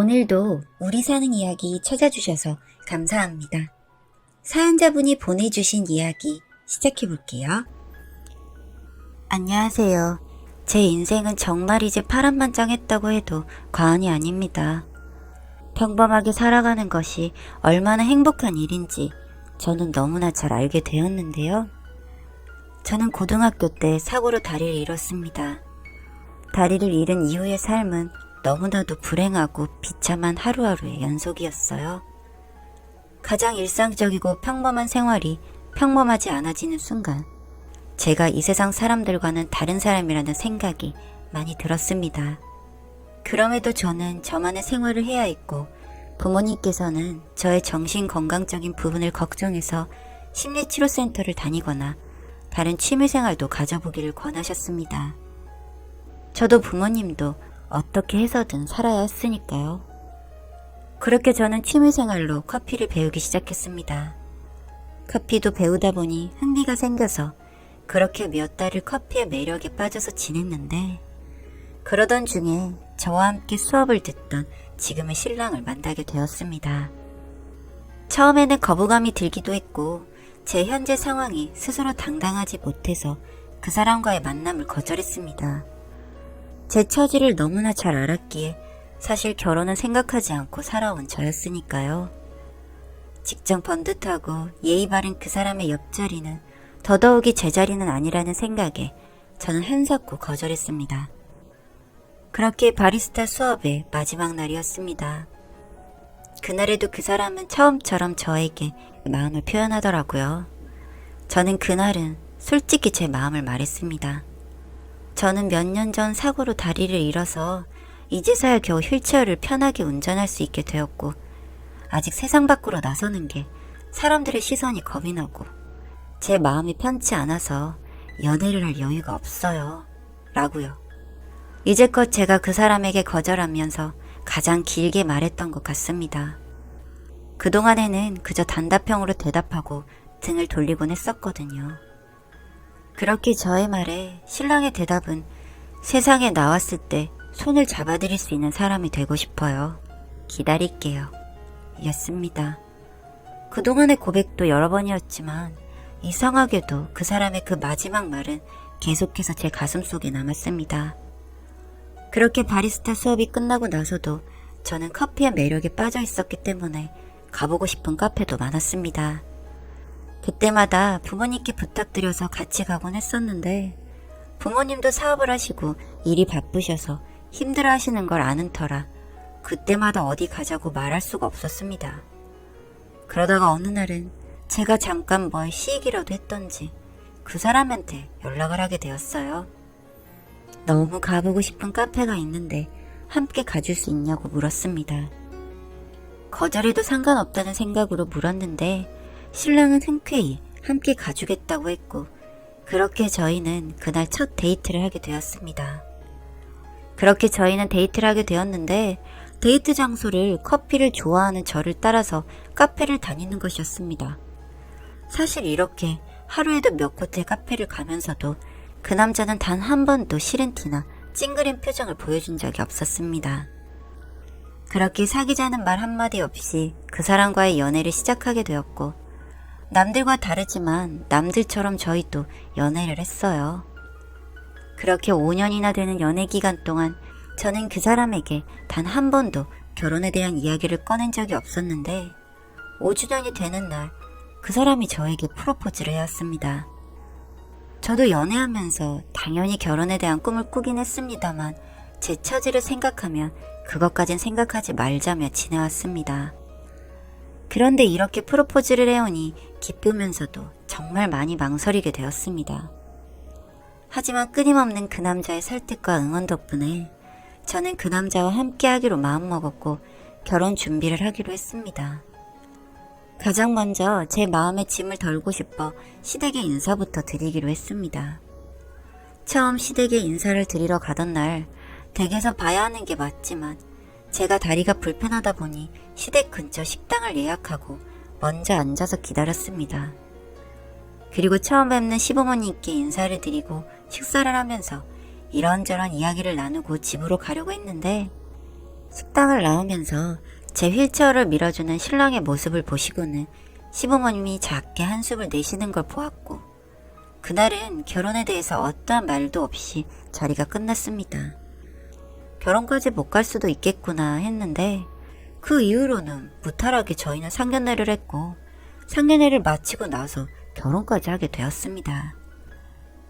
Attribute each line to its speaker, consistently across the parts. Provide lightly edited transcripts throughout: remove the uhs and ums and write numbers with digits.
Speaker 1: 오늘도 우리 사는 이야기 찾아주셔서 감사합니다. 사연자분이 보내주신 이야기 시작해볼게요. 안녕하세요. 제 인생은 정말 이제 파란만장했다고 해도 과언이 아닙니다. 평범하게 살아가는 것이 얼마나 행복한 일인지 저는 너무나 잘 알게 되었는데요. 저는 고등학교 때 사고로 다리를 잃었습니다. 다리를 잃은 이후의 삶은 너무나도 불행하고 비참한 하루하루의 연속이었어요. 가장 일상적이고 평범한 생활이 평범하지 않아지는 순간 제가 이 세상 사람들과는 다른 사람이라는 생각이 많이 들었습니다. 그럼에도 저는 저만의 생활을 해야 했고 부모님께서는 저의 정신건강적인 부분을 걱정해서 심리치료센터를 다니거나 다른 취미생활도 가져보기를 권하셨습니다. 저도 부모님도 어떻게 해서든 살아야 했으니까요. 그렇게 저는 취미생활로 커피를 배우기 시작했습니다. 커피도 배우다 보니 흥미가 생겨서 그렇게 몇 달을 커피의 매력에 빠져서 지냈는데 그러던 중에 저와 함께 수업을 듣던 지금의 신랑을 만나게 되었습니다. 처음에는 거부감이 들기도 했고 제 현재 상황이 스스로 당당하지 못해서 그 사람과의 만남을 거절했습니다. 제 처지를 너무나 잘 알았기에 사실 결혼은 생각하지 않고 살아온 저였으니까요. 직장 번듯하고 예의 바른 그 사람의 옆자리는 더더욱이 제 자리는 아니라는 생각에 저는 한사코 거절했습니다. 그렇게 바리스타 수업의 마지막 날이었습니다. 그날에도 그 사람은 처음처럼 저에게 마음을 표현하더라고요. 저는 그날은 솔직히 제 마음을 말했습니다. 저는 몇 년 전 사고로 다리를 잃어서 이제서야 겨우 휠체어를 편하게 운전할 수 있게 되었고 아직 세상 밖으로 나서는 게 사람들의 시선이 겁이 나고 제 마음이 편치 않아서 연애를 할 여유가 없어요. 라고요. 이제껏 제가 그 사람에게 거절하면서 가장 길게 말했던 것 같습니다. 그동안에는 그저 단답형으로 대답하고 등을 돌리곤 했었거든요. 그렇게 저의 말에 신랑의 대답은 세상에 나왔을 때 손을 잡아드릴 수 있는 사람이 되고 싶어요. 기다릴게요. 였습니다. 그동안의 고백도 여러 번이었지만 이상하게도 그 사람의 그 마지막 말은 계속해서 제 가슴속에 남았습니다. 그렇게 바리스타 수업이 끝나고 나서도 저는 커피의 매력에 빠져 있었기 때문에 가보고 싶은 카페도 많았습니다. 그때마다 부모님께 부탁드려서 같이 가곤 했었는데 부모님도 사업을 하시고 일이 바쁘셔서 힘들어 하시는 걸 아는 터라 그때마다 어디 가자고 말할 수가 없었습니다. 그러다가 어느 날은 제가 잠깐 뭘 시익이라도 했던지 그 사람한테 연락을 하게 되었어요. 너무 가보고 싶은 카페가 있는데 함께 가줄 수 있냐고 물었습니다. 거절해도 상관없다는 생각으로 물었는데 신랑은 흔쾌히 함께 가주겠다고 했고 그렇게 저희는 그날 첫 데이트를 하게 되었습니다. 그렇게 저희는 데이트를 하게 되었는데 데이트 장소를 커피를 좋아하는 저를 따라서 카페를 다니는 것이었습니다. 사실 이렇게 하루에도 몇 곳의 카페를 가면서도 그 남자는 단 한 번도 싫은 티나 찡그린 표정을 보여준 적이 없었습니다. 그렇게 사귀자는 말 한마디 없이 그 사람과의 연애를 시작하게 되었고 남들과 다르지만 남들처럼 저희도 연애를 했어요. 그렇게 5년이나 되는 연애 기간 동안 저는 그 사람에게 단 한 번도 결혼에 대한 이야기를 꺼낸 적이 없었는데 5주년이 되는 날 그 사람이 저에게 프로포즈를 해왔습니다. 저도 연애하면서 당연히 결혼에 대한 꿈을 꾸긴 했습니다만 제 처지를 생각하면 그것까진 생각하지 말자며 지내왔습니다. 그런데 이렇게 프로포즈를 해오니 기쁘면서도 정말 많이 망설이게 되었습니다. 하지만 끊임없는 그 남자의 설득과 응원 덕분에 저는 그 남자와 함께 하기로 마음먹었고 결혼 준비를 하기로 했습니다. 가장 먼저 제 마음의 짐을 덜고 싶어 시댁에 인사부터 드리기로 했습니다. 처음 시댁에 인사를 드리러 가던 날 댁에서 봐야 하는 게 맞지만 제가 다리가 불편하다 보니 시댁 근처 식당을 예약하고 먼저 앉아서 기다렸습니다. 그리고 처음 뵙는 시부모님께 인사를 드리고 식사를 하면서 이런저런 이야기를 나누고 집으로 가려고 했는데 식당을 나오면서 제 휠체어를 밀어주는 신랑의 모습을 보시고는 시부모님이 작게 한숨을 내쉬는 걸 보았고, 그날은 결혼에 대해서 어떠한 말도 없이 자리가 끝났습니다. 결혼까지 못 갈 수도 있겠구나 했는데, 그 이후로는 무탈하게 저희는 상견례를 했고, 상견례를 마치고 나서 결혼까지 하게 되었습니다.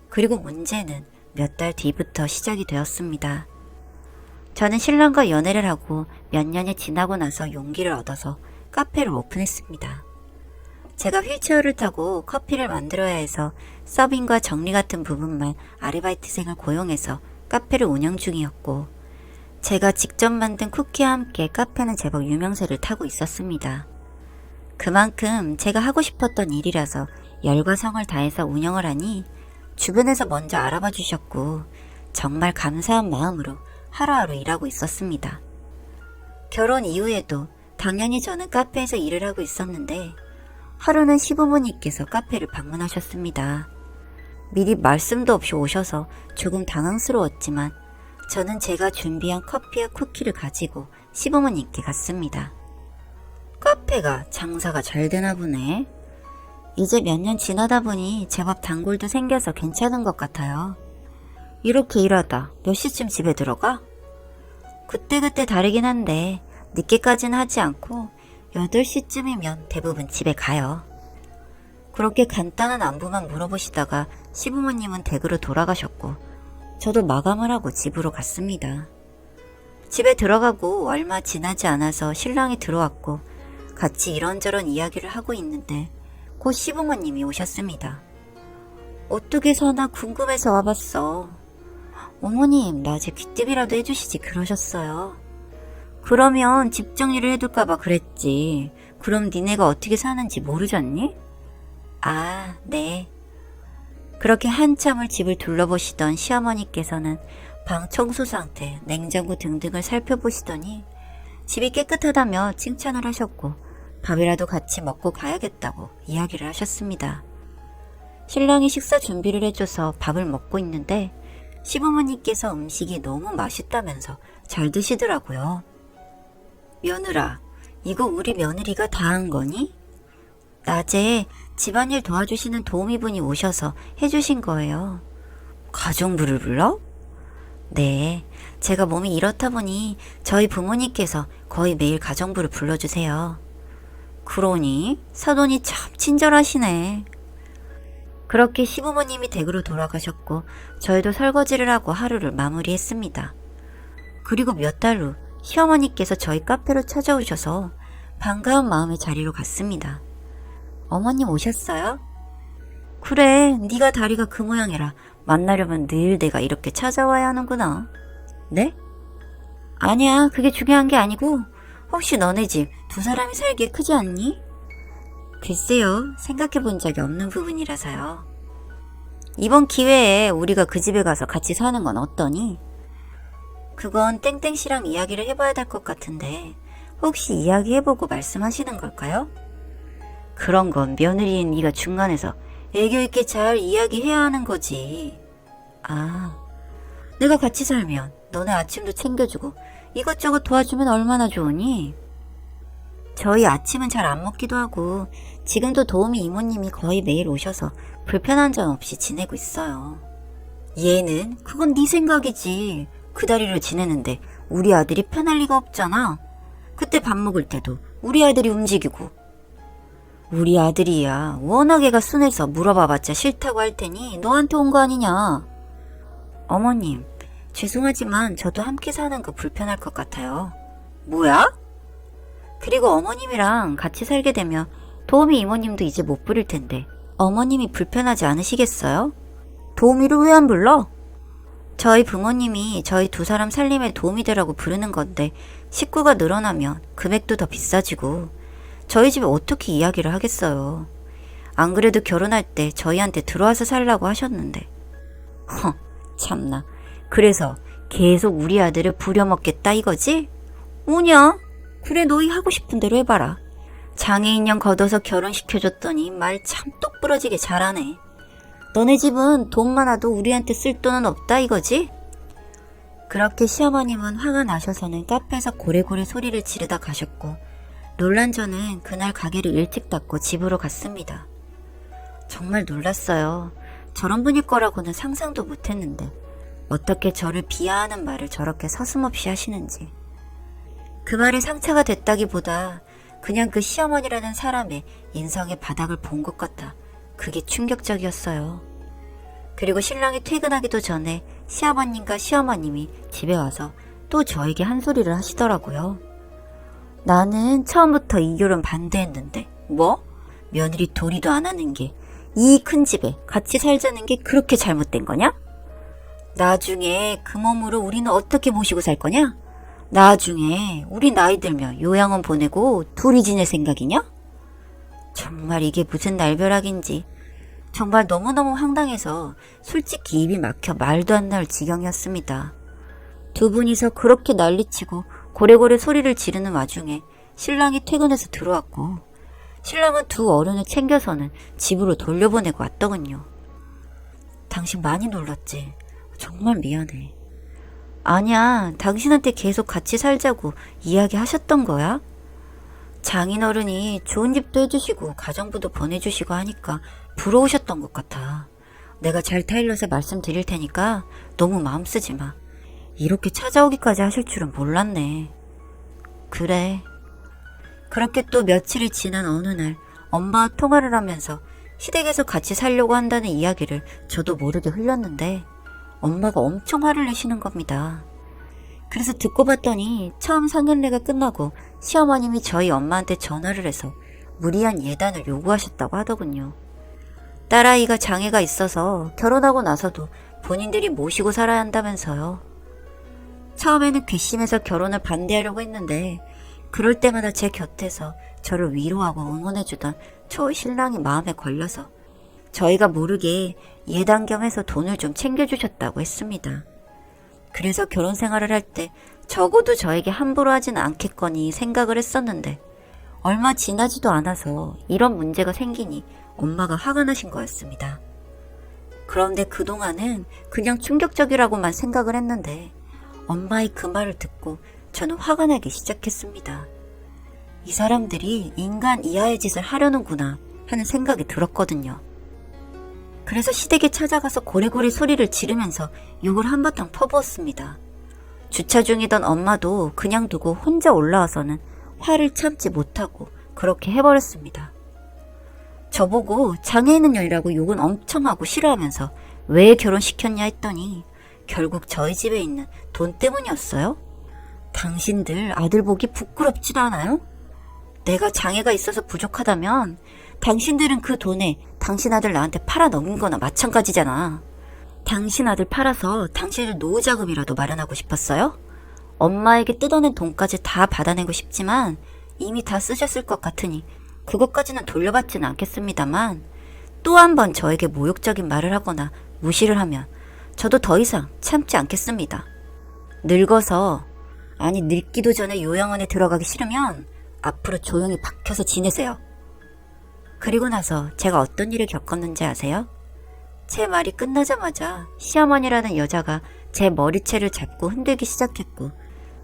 Speaker 1: 그리고 문제는 몇 달 뒤부터 시작이 되었습니다. 저는 신랑과 연애를 하고 몇 년이 지나고 나서 용기를 얻어서 카페를 오픈했습니다. 제가 휠체어를 타고 커피를 만들어야 해서 서빙과 정리 같은 부분만 아르바이트생을 고용해서 카페를 운영 중이었고, 제가 직접 만든 쿠키와 함께 카페는 제법 유명세를 타고 있었습니다. 그만큼 제가 하고 싶었던 일이라서 열과 성을 다해서 운영을 하니 주변에서 먼저 알아봐 주셨고, 정말 감사한 마음으로 하루하루 일하고 있었습니다. 결혼 이후에도 당연히 저는 카페에서 일을 하고 있었는데, 하루는 시부모님께서 카페를 방문하셨습니다. 미리 말씀도 없이 오셔서 조금 당황스러웠지만 저는 제가 준비한 커피와 쿠키를 가지고 시부모님께 갔습니다. 카페가 장사가 잘 되나 보네. 이제 몇 년 지나다 보니 제법 단골도 생겨서 괜찮은 것 같아요. 이렇게 일하다 몇 시쯤 집에 들어가? 그때그때 다르긴 한데 늦게까지는 하지 않고 8시쯤이면 대부분 집에 가요. 그렇게 간단한 안부만 물어보시다가 시부모님은 댁으로 돌아가셨고, 저도 마감을 하고 집으로 갔습니다. 집에 들어가고 얼마 지나지 않아서 신랑이 들어왔고 같이 이런저런 이야기를 하고 있는데 곧 시부모님이 오셨습니다. 어떻게 사나 궁금해서 와봤어. 어머님, 낮에 귀뜸이라도 해주시지 그러셨어요. 그러면 집 정리를 해둘까봐 그랬지. 그럼 니네가 어떻게 사는지 모르잖니? 아, 네. 그렇게 한참을 집을 둘러보시던 시어머니께서는 방 청소 상태, 냉장고 등등을 살펴보시더니 집이 깨끗하다며 칭찬을 하셨고, 밥이라도 같이 먹고 가야겠다고 이야기를 하셨습니다. 신랑이 식사 준비를 해줘서 밥을 먹고 있는데 시부모님께서 음식이 너무 맛있다면서 잘 드시더라고요. 며느라, 이거 우리 며느리가 다 한 거니? 낮에 집안일 도와주시는 도우미분이 오셔서 해주신 거예요. 가정부를 불러? 네, 제가 몸이 이렇다 보니 저희 부모님께서 거의 매일 가정부를 불러주세요. 그러니 사돈이 참 친절하시네. 그렇게 시부모님이 댁으로 돌아가셨고 저희도 설거지를 하고 하루를 마무리했습니다. 그리고 몇 달 후 시어머니께서 저희 카페로 찾아오셔서 반가운 마음의 자리로 갔습니다. 어머님 오셨어요? 그래, 네가 다리가 그 모양이라 만나려면 늘 내가 이렇게 찾아와야 하는구나. 네? 아니야, 그게 중요한 게 아니고 혹시 너네 집 두 사람이 살기에 크지 않니? 글쎄요, 생각해 본 적이 없는 부분이라서요. 이번 기회에 우리가 그 집에 가서 같이 사는 건 어떠니? 그건 땡땡씨랑 이야기를 해봐야 될 것 같은데 혹시 이야기해보고 말씀하시는 걸까요? 그런 건 며느리인 네가 중간에서 애교 있게 잘 이야기해야 하는 거지. 아, 내가 같이 살면 너네 아침도 챙겨주고 이것저것 도와주면 얼마나 좋으니? 저희 아침은 잘 안 먹기도 하고 지금도 도우미 이모님이 거의 매일 오셔서 불편한 점 없이 지내고 있어요. 얘는 그건 네 생각이지. 그 다리를 지내는데 우리 아들이 편할 리가 없잖아. 그때 밥 먹을 때도 우리 아들이 움직이고. 우리 아들이야 워낙 애가 순해서 물어봐봤자 싫다고 할 테니 너한테 온 거 아니냐. 어머님, 죄송하지만 저도 함께 사는 거 불편할 것 같아요. 뭐야? 그리고 어머님이랑 같이 살게 되면 도우미 이모님도 이제 못 부릴 텐데 어머님이 불편하지 않으시겠어요? 도우미를 왜 안 불러? 저희 부모님이 저희 두 사람 살림에 도움이 되라고 부르는 건데 식구가 늘어나면 금액도 더 비싸지고 저희 집에 어떻게 이야기를 하겠어요. 안 그래도 결혼할 때 저희한테 들어와서 살라고 하셨는데. 참나. 그래서 계속 우리 아들을 부려먹겠다 이거지? 뭐냐? 그래, 너희 하고 싶은 대로 해봐라. 장애인형 걷어서 결혼시켜줬더니 말 참 똑부러지게 잘하네. 너네 집은 돈 많아도 우리한테 쓸 돈은 없다 이거지? 그렇게 시어머님은 화가 나셔서는 카페에서 고래고래 소리를 지르다 가셨고, 놀란 저는 그날 가게를 일찍 닫고 집으로 갔습니다. 정말 놀랐어요. 저런 분일 거라고는 상상도 못했는데 어떻게 저를 비하하는 말을 저렇게 서슴없이 하시는지. 그 말에 상처가 됐다기보다 그냥 그 시어머니라는 사람의 인성의 바닥을 본 것 같아 그게 충격적이었어요. 그리고 신랑이 퇴근하기도 전에 시아버님과 시어머님이 집에 와서 또 저에게 한 소리를 하시더라고요. 나는 처음부터 이 결혼 반대했는데 뭐? 며느리 도리도 안 하는 게 이 큰 집에 같이 살자는 게 그렇게 잘못된 거냐? 나중에 그 몸으로 우리는 어떻게 모시고 살 거냐? 나중에 우리 나이 들면 요양원 보내고 둘이 지낼 생각이냐? 정말 이게 무슨 날벼락인지 정말 너무너무 황당해서 솔직히 입이 막혀 말도 안 나올 지경이었습니다. 두 분이서 그렇게 난리치고 고래고래 소리를 지르는 와중에 신랑이 퇴근해서 들어왔고, 신랑은 두 어른을 챙겨서는 집으로 돌려보내고 왔더군요. 당신 많이 놀랐지? 정말 미안해. 아니야, 당신한테 계속 같이 살자고 이야기하셨던 거야? 장인어른이 좋은 집도 해주시고 가정부도 보내주시고 하니까 부러우셨던 것 같아. 내가 잘 타일러서 말씀드릴 테니까 너무 마음 쓰지 마. 이렇게 찾아오기까지 하실 줄은 몰랐네. 그래. 그렇게 또 며칠이 지난 어느 날 엄마와 통화를 하면서 시댁에서 같이 살려고 한다는 이야기를 저도 모르게 흘렸는데 엄마가 엄청 화를 내시는 겁니다. 그래서 듣고 봤더니 처음 상견례가 끝나고 시어머님이 저희 엄마한테 전화를 해서 무리한 예단을 요구하셨다고 하더군요. 딸아이가 장애가 있어서 결혼하고 나서도 본인들이 모시고 살아야 한다면서요. 처음에는 괘씸해서 결혼을 반대하려고 했는데 그럴 때마다 제 곁에서 저를 위로하고 응원해주던 초신랑이 마음에 걸려서 저희가 모르게 예단 겸 해서 돈을 좀 챙겨주셨다고 했습니다. 그래서 결혼 생활을 할 때 적어도 저에게 함부로 하지는 않겠거니 생각을 했었는데 얼마 지나지도 않아서 이런 문제가 생기니 엄마가 화가 나신 거였습니다. 그런데 그동안은 그냥 충격적이라고만 생각을 했는데 엄마의 그 말을 듣고 저는 화가 나기 시작했습니다. 이 사람들이 인간 이하의 짓을 하려는구나 하는 생각이 들었거든요. 그래서 시댁에 찾아가서 고래고래 소리를 지르면서 욕을 한바탕 퍼부었습니다. 주차 중이던 엄마도 그냥 두고 혼자 올라와서는 화를 참지 못하고 그렇게 해버렸습니다. 저보고 장애 있는 년이라고 욕은 엄청 하고 싫어하면서 왜 결혼시켰냐 했더니 결국 저희 집에 있는 돈 때문이었어요? 당신들 아들 보기 부끄럽지도 않아요? 내가 장애가 있어서 부족하다면 당신들은 그 돈에 당신 아들 나한테 팔아 넘긴 거나 마찬가지잖아. 당신 아들 팔아서 당신들 노후자금이라도 마련하고 싶었어요? 엄마에게 뜯어낸 돈까지 다 받아내고 싶지만 이미 다 쓰셨을 것 같으니 그것까지는 돌려받지는 않겠습니다만 또 한 번 저에게 모욕적인 말을 하거나 무시를 하면 저도 더 이상 참지 않겠습니다. 늙어서, 아니 늙기도 전에 요양원에 들어가기 싫으면 앞으로 조용히 박혀서 지내세요. 그리고 나서 제가 어떤 일을 겪었는지 아세요? 제 말이 끝나자마자 시어머니라는 여자가 제 머리채를 잡고 흔들기 시작했고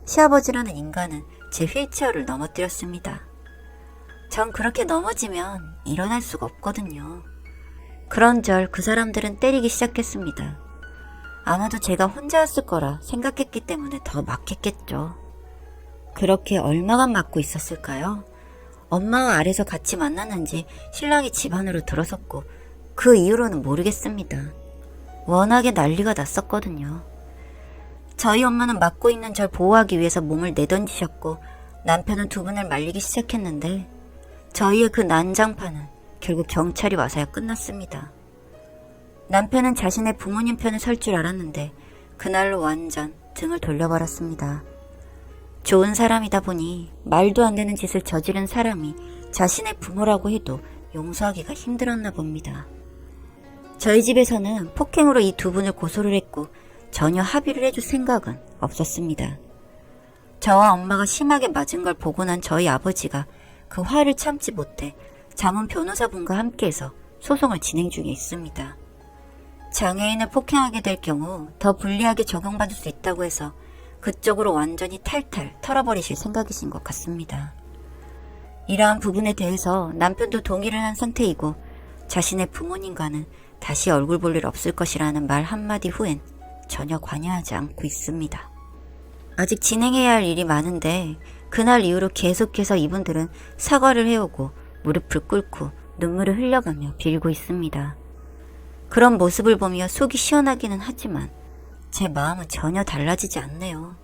Speaker 1: 시아버지라는 인간은 제 휠체어를 넘어뜨렸습니다. 전 그렇게 넘어지면 일어날 수가 없거든요. 그런절 그 사람들은 때리기 시작했습니다. 아마도 제가 혼자였을 거라 생각했기 때문에 더 막했겠죠. 그렇게 얼마간 맞고 있었을까요? 엄마와 아래서 같이 만났는지 신랑이 집 안으로 들어섰고 그 이후로는 모르겠습니다. 워낙에 난리가 났었거든요. 저희 엄마는 맞고 있는 절 보호하기 위해서 몸을 내던지셨고 남편은 두 분을 말리기 시작했는데 저희의 그 난장판은 결국 경찰이 와서야 끝났습니다. 남편은 자신의 부모님 편에 설 줄 알았는데 그날로 완전 등을 돌려버렸습니다. 좋은 사람이다 보니 말도 안 되는 짓을 저지른 사람이 자신의 부모라고 해도 용서하기가 힘들었나 봅니다. 저희 집에서는 폭행으로 이 두 분을 고소를 했고 전혀 합의를 해줄 생각은 없었습니다. 저와 엄마가 심하게 맞은 걸 보고 난 저희 아버지가 그 화를 참지 못해 자문 변호사분과 함께해서 소송을 진행 중에 있습니다. 장애인을 폭행하게 될 경우 더 불리하게 적용받을 수 있다고 해서 그쪽으로 완전히 탈탈 털어버리실 생각이신 것 같습니다. 이러한 부분에 대해서 남편도 동의를 한 상태이고 자신의 부모님과는 다시 얼굴 볼 일 없을 것이라는 말 한마디 후엔 전혀 관여하지 않고 있습니다. 아직 진행해야 할 일이 많은데 그날 이후로 계속해서 이분들은 사과를 해오고 무릎을 꿇고 눈물을 흘려가며 빌고 있습니다. 그런 모습을 보며 속이 시원하기는 하지만 제 마음은 전혀 달라지지 않네요.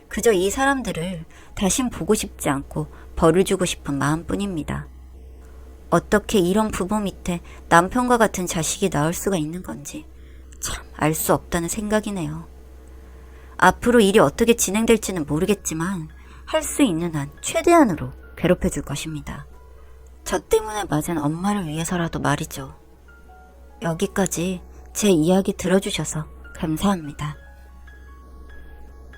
Speaker 1: 그저 이 사람들을 다신 보고 싶지 않고 벌을 주고 싶은 마음뿐입니다. 어떻게 이런 부모 밑에 남편과 같은 자식이 나올 수가 있는 건지 참 알 수 없다는 생각이네요. 앞으로 일이 어떻게 진행될지는 모르겠지만 할 수 있는 한 최대한으로 괴롭혀 줄 것입니다. 저 때문에 맞은 엄마를 위해서라도 말이죠. 여기까지 제 이야기 들어주셔서 감사합니다.